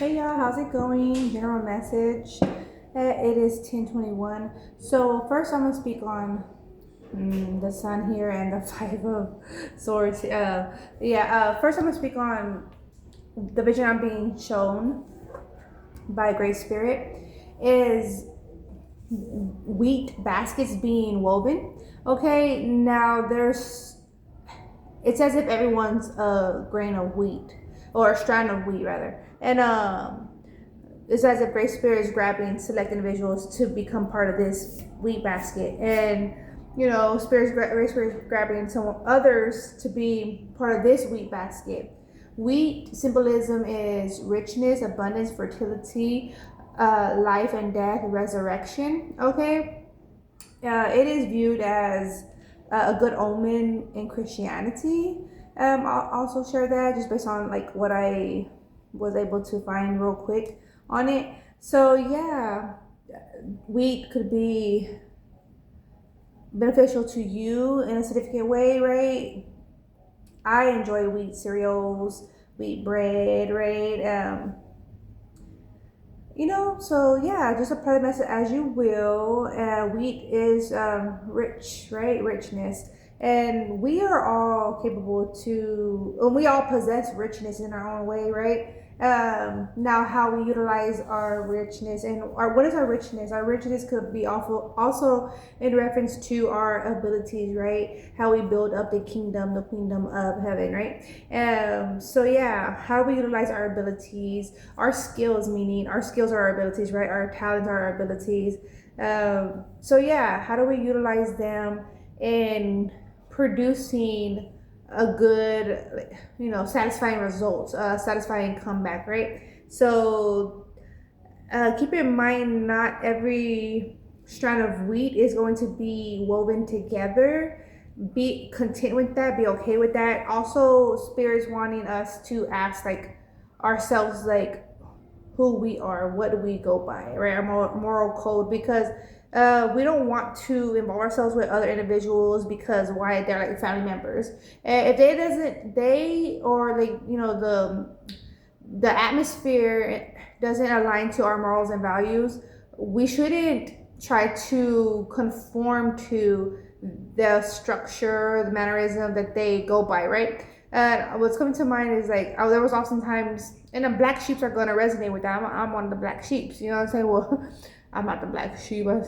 Hey y'all, how's it going? General message. It is 10:21. So first, I'm gonna speak on the sun here and the Five of Swords. First, I'm gonna speak on the vision I'm being shown by Great Spirit is wheat baskets being woven. Okay, now it's as if everyone's a grain of wheat or a strand of wheat rather, and it's as if Great Spirit is grabbing select individuals to become part of this wheat basket, and Great Spirit is grabbing some others to be part of this wheat basket. Wheat symbolism is richness, abundance, fertility, life and death, resurrection. Okay, it is viewed as a good omen in Christianity. I'll also share that just based on like what I was able to find real quick on it. So yeah, wheat could be beneficial to you in a significant way, right? I enjoy wheat cereals, wheat bread, right? So yeah, just apply the message as you will. Wheat is rich, right? Richness. And we are all capable and we all possess richness in our own way, right? Now, how we utilize our richness and what is our richness? Our richness could be also in reference to our abilities, right? How we build up the kingdom of heaven, right? So yeah, how do we utilize our abilities, our skills, meaning our skills are our abilities, right? Our talents are our abilities. So yeah, how do we utilize them in producing a good, satisfying results, satisfying comeback, right? So keep in mind, not every strand of wheat is going to be woven together. Be content with that, be okay with that. Also, Spirit's wanting us to ask like ourselves, like, who we are, what do we go by, right? Our moral code, because we don't want to involve ourselves with other individuals because why, they're like family members. And if they or like the atmosphere doesn't align to our morals and values, we shouldn't try to conform to the structure, the mannerism that they go by, right? And what's coming to mind is like, there was oftentimes, and the black sheeps are gonna resonate with that. I'm one of the black sheeps. You know what I'm saying? Well, I'm not the black sheep, but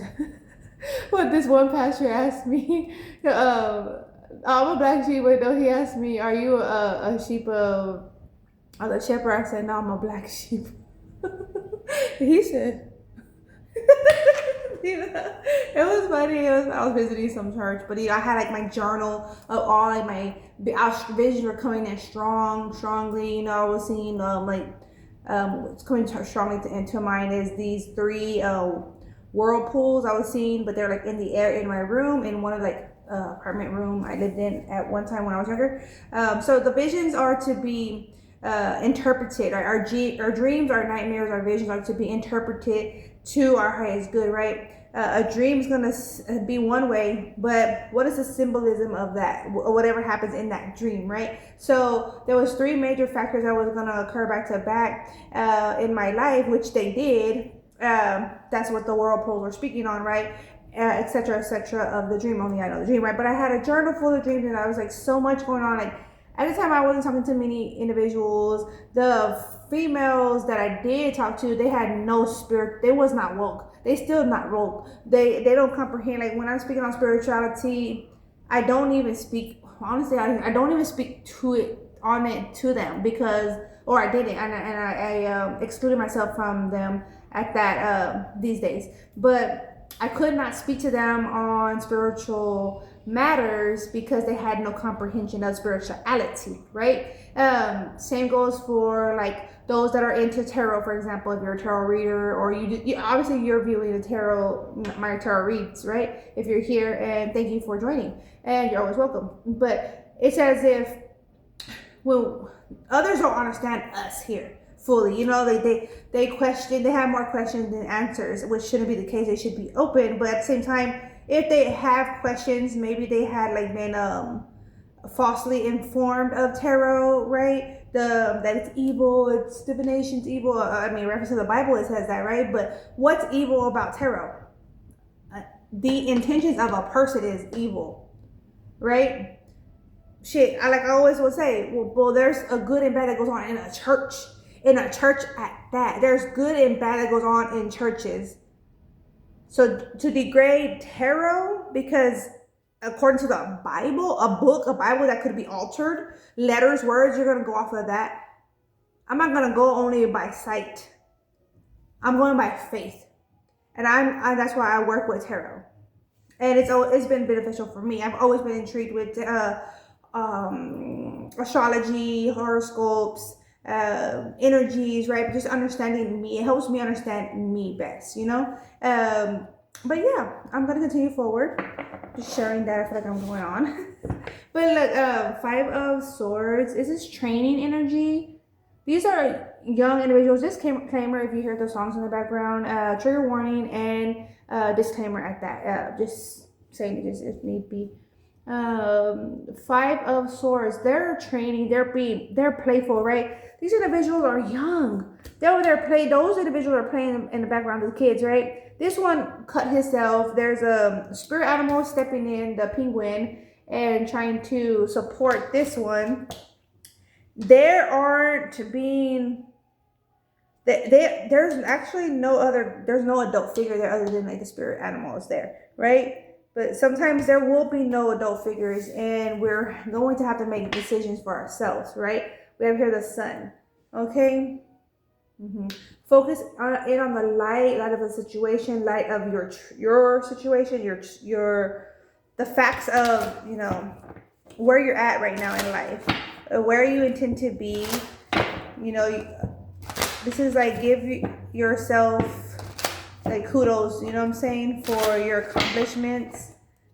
what this one pastor asked me, I'm a black sheep, but no, he asked me, "Are you a sheep of the shepherd?" I said, "No, I'm a black sheep." He said, it was funny. I was visiting some church, but I had like my journal of all like my visions were coming in strongly. I was seeing what's coming strongly into mind is these three whirlpools I was seeing, but they're like in the air in my room, in one of like apartment room I lived in at one time when I was younger. So the visions are to be interpreted, right? Our dreams, our nightmares, our visions are to be interpreted to our highest good, right? A dream is going to be one way, but what is the symbolism of that, or whatever happens in that dream, right? So there was three major factors that was going to occur back to back in my life, which they did. That's what the whirlpools were speaking on, right? Etc., etc. of the dream. Only I know the dream, right? But I had a journal full of dreams, and I was like, so much going on. Like at the time, I wasn't talking to many individuals. The females that I did talk to, they had no spirit. They was not woke. They still not woke. They don't comprehend. Like when I'm speaking on spirituality, I don't even speak. Honestly, I don't even speak on it to them, because, or I didn't, and I excluded myself from them at that these days. But I could not speak to them on spiritual matters because they had no comprehension of spirituality, right? Same goes for like those that are into tarot, for example. If you're a tarot reader, or obviously you're viewing the tarot, my tarot reads, right? If you're here, and thank you for joining, and you're always welcome. But it's as if, well, others don't understand us here fully. They question, they have more questions than answers, which shouldn't be the case. They should be open, but at the same time, if they have questions, maybe they had like been falsely informed of tarot, right? that it's evil, it's divination's evil. I mean, reference to the Bible, it says that, right? But what's evil about tarot? The intentions of a person is evil, right? Shit, I always will say, well, there's a good and bad that goes on in a church. In a church at that. There's good and bad that goes on in churches. So to degrade tarot, because according to the Bible, a Bible that could be altered, letters, words, you're going to go off of that. I'm not going to go only by sight. I'm going by faith. And that's why I work with tarot. And it's been beneficial for me. I've always been intrigued with astrology, horoscopes, energies, right? Just understanding me. It helps me understand me best, you know? But yeah, I'm gonna continue forward. Just sharing that. I feel like I'm going on. But look, Five of Swords. Is this training energy? These are young individuals. Disclaimer if you hear the songs in the background. Trigger warning and disclaimer at that. Just saying this if need be. Five of Swords. They're training. They're playful, right? These individuals are young. Those individuals are playing in the background with the kids, right? This one cut himself. There's a spirit animal stepping in, the penguin, and trying to support this one. There's actually there's no adult figure there other than like the spirit animal is there, right? But sometimes there will be no adult figures and we're going to have to make decisions for ourselves, right? We have here the Sun, okay? Focus in on the light of the situation, light of your situation, the facts of, you know, where you're at right now in life, where you intend to be. You know, this is like give yourself like kudos, you know what I'm saying, for your accomplishments.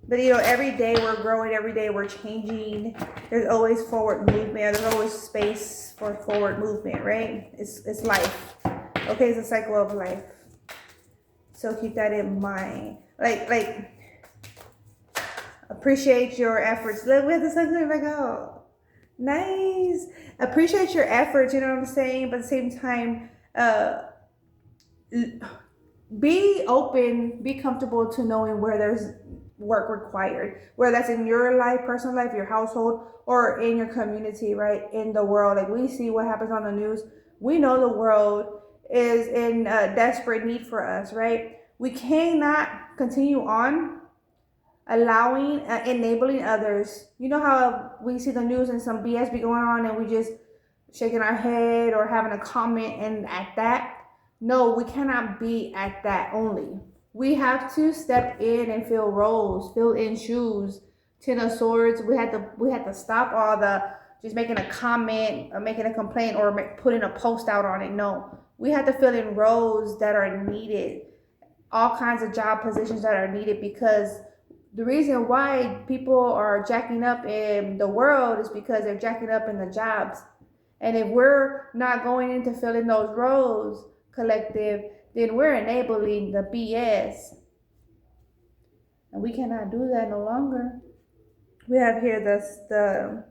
But you know, every day we're growing, every day we're changing. There's always forward movement. There's always space for forward movement, right? It's life. Okay, it's a cycle of life. So keep that in mind. Like appreciate your efforts. Look, we have the sun coming back out. Nice. Appreciate your efforts, you know what I'm saying? But at the same time, be open, be comfortable to knowing where there's work required, whether that's in your life, personal life, your household, or in your community, right? In the world. Like we see what happens on the news. We know the world is in desperate need for us, right? We cannot continue on allowing, enabling others. You know how we see the news and some BS be going on and we just shaking our head or having a comment and at that. No, we cannot be at that only. We have to step in and fill roles, fill in shoes. Ten of Swords. We had to stop all the just making a comment or making a complaint or putting a post out on it. No, we have to fill in roles that are needed, all kinds of job positions that are needed, because the reason why people are jacking up in the world is because they're jacking up in the jobs. And if we're not going in to fill in those roles, collective, then we're enabling the BS. And we cannot do that no longer. We have here the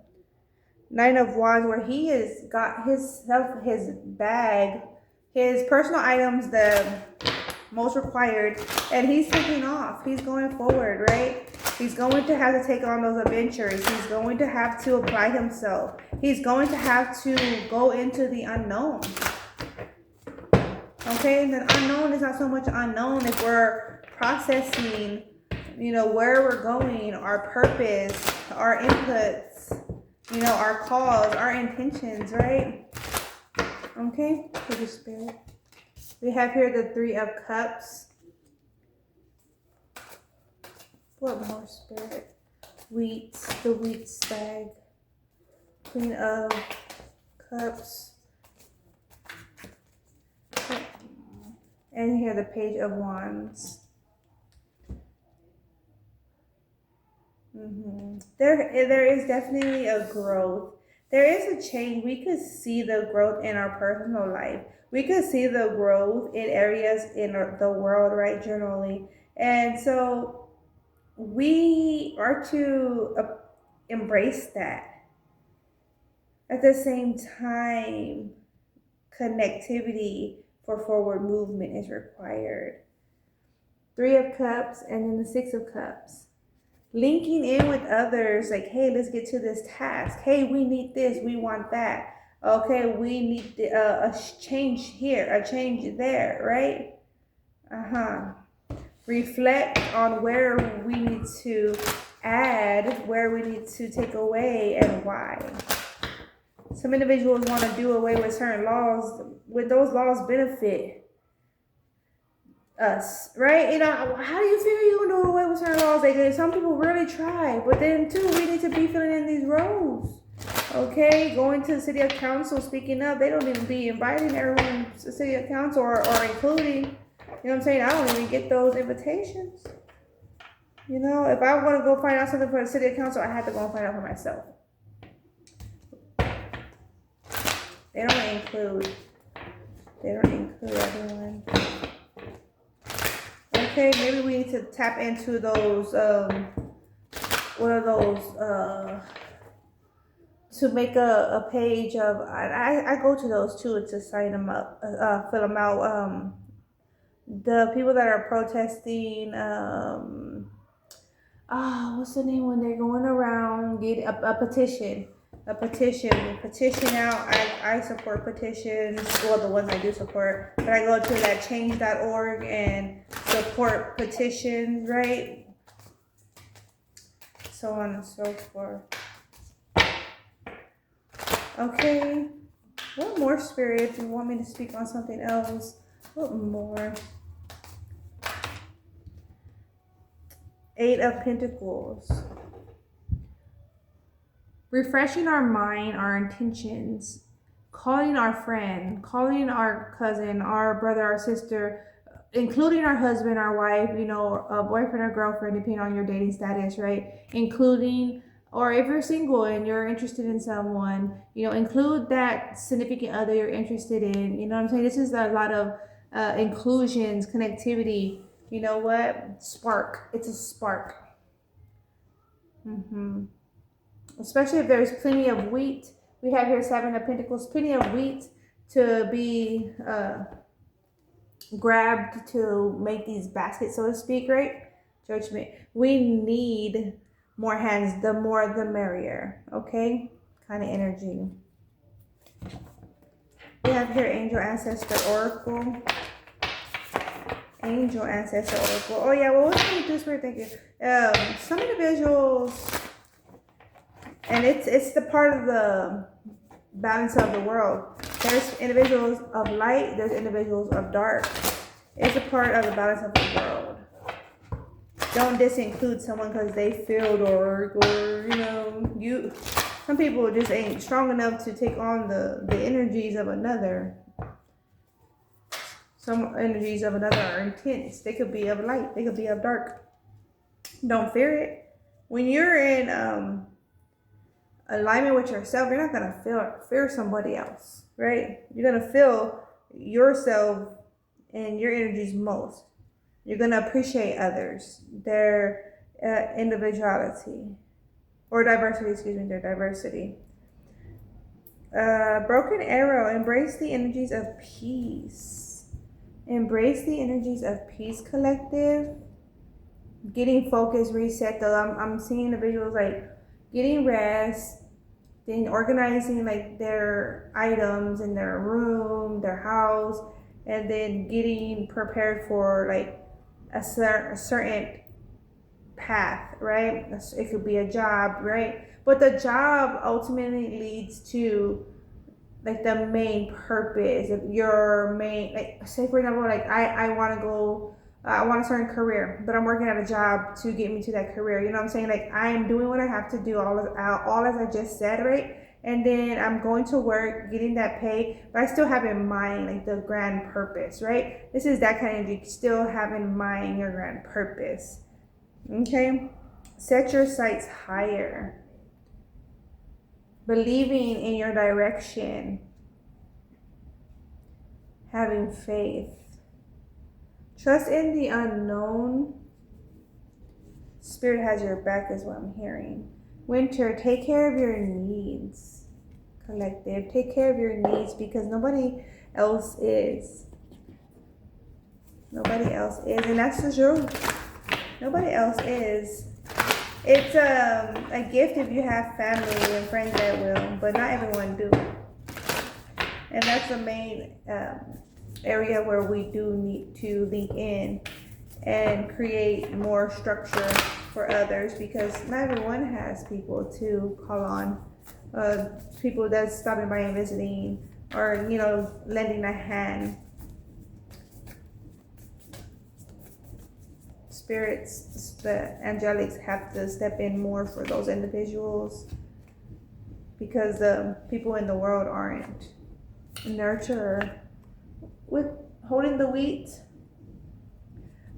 Nine of Wands, where he has got his bag, his personal items, the most required, and he's taking off. He's going forward, right? He's going to have to take on those adventures. He's going to have to apply himself. He's going to have to go into the unknown. Okay, the unknown is not so much unknown if we're processing, you know, where we're going, our purpose, our inputs, you know, our calls, our intentions, right? Okay, for the Spirit. We have here the Three of Cups. What more, Spirit? The wheat bag. Queen of Cups. And here the Page of Wands. There is definitely a growth. There is a change. We could see the growth in our personal life. We could see the growth in areas in the world, right, generally. And so we are to embrace that. At the same time, connectivity for forward movement is required. Three of Cups and then the Six of Cups. Linking in with others, like, hey, let's get to this task. Hey, we need this, we want that. Okay, we need a change here, a change there, right? Reflect on where we need to add, where we need to take away, and why. Some individuals want to do away with certain laws when those laws benefit us, right? You know, how do you feel you gonna do away with certain laws? Like, some people really try, but then too, we need to be filling in these roles. Okay, going to the city of council, speaking up, they don't even be inviting everyone to the city of council or including. You know what I'm saying? I don't even get those invitations. You know, if I want to go find out something for the city council, I have to go and find out for myself. They don't include everyone. Okay, maybe we need to tap into those, what are those, to make a page of, I go to those too to sign them up, fill them out, the people that are protesting, what's the name when they're going around get a petition out. I support petitions, well, the ones I do support, but I go to that change.org and support petitions, right? So on and so forth. Okay, what more, Spirit? If you want me to speak on something else, what more? Eight of Pentacles. Refreshing our mind, our intentions, calling our friend, calling our cousin, our brother, our sister, including our husband, our wife, you know, a boyfriend or girlfriend, depending on your dating status, right? Including, or if you're single and you're interested in someone, you know, include that significant other you're interested in. You know what I'm saying? This is a lot of inclusions, connectivity. You know what? Spark. It's a spark. Especially if there's plenty of wheat. We have here Seven of Pentacles, plenty of wheat to be grabbed to make these baskets, so to speak, right? Judgment. We need more hands. The more, the merrier. Okay? Kind of energy. We have here Angel Ancestor Oracle. Angel Ancestor Oracle. Oh yeah, well, what's going to do, Spirit? Thank you. Some individuals, and it's the part of the balance of the world. There's individuals of light, there's individuals of dark. It's a part of the balance of the world. Don't disinclude someone because they feel dark, or you know, some people just ain't strong enough to take on the energies of another. Some energies of another are intense. They could be of light, they could be of dark. Don't fear it. When you're in alignment with yourself, you're not gonna fear somebody else, right? You're gonna feel yourself and your energies most. You're gonna appreciate others, their individuality or diversity. Excuse me, their diversity. Broken Arrow. Embrace the energies of peace. Embrace the energies of peace, collective. Getting focused, reset. Though I'm seeing individuals like getting rest, then organizing like their items in their room, their house, and then getting prepared for like a certain path, right? It could be a job, right? But the job ultimately leads to like the main purpose of your main, like, say for example, like I want to go, I want a certain career, but I'm working at a job to get me to that career. You know what I'm saying? Like, I am doing what I have to do, all as I just said, right? And then I'm going to work, getting that pay, but I still have in mind like the grand purpose, right? This is that kind of energy. Still have in mind your grand purpose. Okay? Set your sights higher. Believing in your direction. Having faith. Trust in the unknown. Spirit has your back is what I'm hearing. Winter, take care of your needs. Collective. Take care of your needs because nobody else is. Nobody else is. And that's the truth. Nobody else is. It's a gift if you have family and friends that will, but not everyone do. And that's the main area where we do need to link in and create more structure for others because not everyone has people to call on. People that's stopping by and visiting or, lending a hand. Spirits, the angelics have to step in more for those individuals because the people in the world aren't. Nurturer with holding the wheat.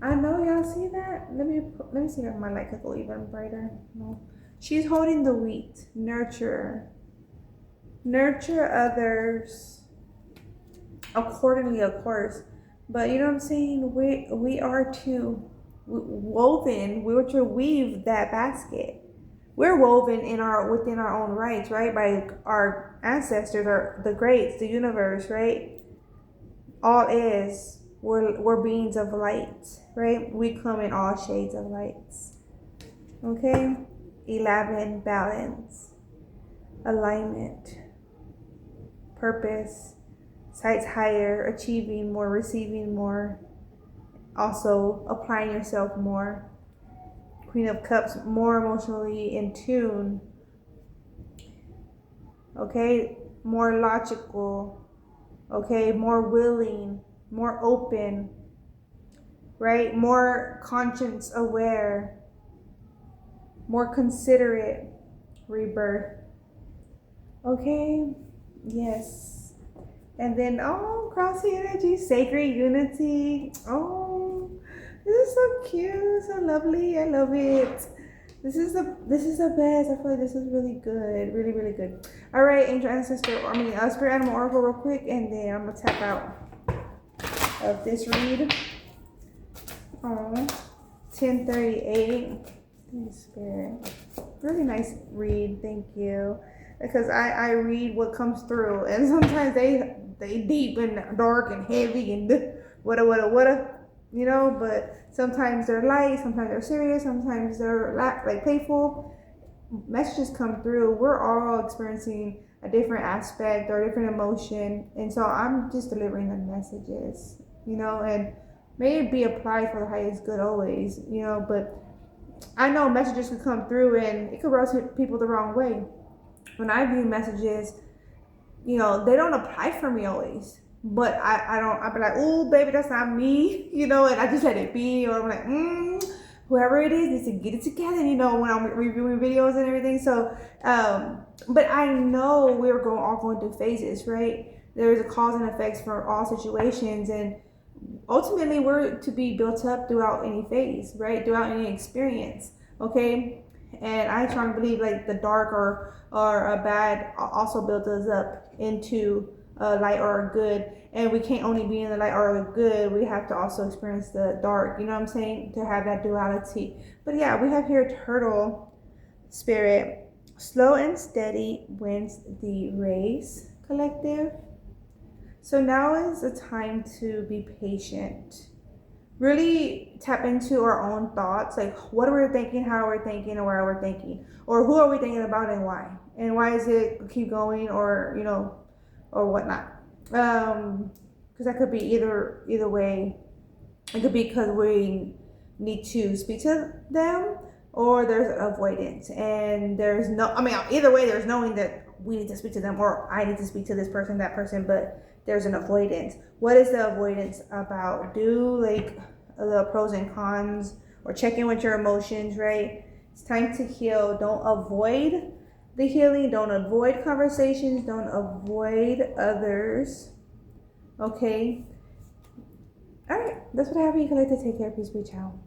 I know y'all see that. Let me see if my light could go even brighter. No, she's holding the wheat. Nurturer. Nurture others accordingly, of course. But you know what I'm saying. We are to woven. We were to weave that basket. We're woven within our own rights, right? By our ancestors, or the greats, the universe, right? All is. We're beings of light, right? We come in all shades of lights. Okay? 11, balance, alignment, purpose, sights higher, achieving more, receiving more, also applying yourself more. Queen of Cups, more emotionally in tune. Okay, more logical. Okay, more willing, more open, right? More conscience aware, more considerate. Rebirth. Okay, yes. And then, cross the energy, sacred unity. This is so cute, so lovely. I love it. This is the best. I feel like this is really good, really, really good. All right, angel ancestor, spirit animal oracle, real quick, and then I'm gonna tap out of this read. 1038. Spirit, really nice read. Thank you, because I read what comes through, and sometimes they deep and dark and heavy and what, but sometimes they're light, sometimes they're serious, sometimes they're like playful. Messages come through. We're all experiencing a different aspect or a different emotion, and so I'm just delivering the messages, and may it be applied for the highest good always, but I know messages could come through and it could rub people the wrong way. When I view messages, they don't apply for me always. But I'll be like, oh, baby, that's not me, and I just let it be. Or I'm like, whoever it is needs to get it together, when I'm reviewing videos and everything. So, but I know we're all going through phases, right? There's a cause and effects for all situations. And ultimately, we're to be built up throughout any phase, right? Throughout any experience, okay? And I strongly believe like the dark or a bad also builds us up into a light or a good, and we can't only be in the light or the good, we have to also experience the dark, you know what I'm saying, to have that duality. But yeah, we have here turtle spirit. Slow and steady wins the race, collective. So now is the time to be patient. Really tap into our own thoughts, like what are we thinking, how are we thinking, or where are we thinking, or who are we thinking about and why is it keep going, or or whatnot. Because that could be either way. It could be because we need to speak to them, or there's avoidance, and there's either way, there's knowing that we need to speak to them, or I need to speak to this person, that person, but there's an avoidance. What is the avoidance about? Do like the pros and cons, or check in with your emotions, right? It's time to heal. Don't avoid the healing. Don't avoid conversations. Don't avoid others. Okay? All right. That's what I have for you. Collective. Take care. Peace. Be ciao.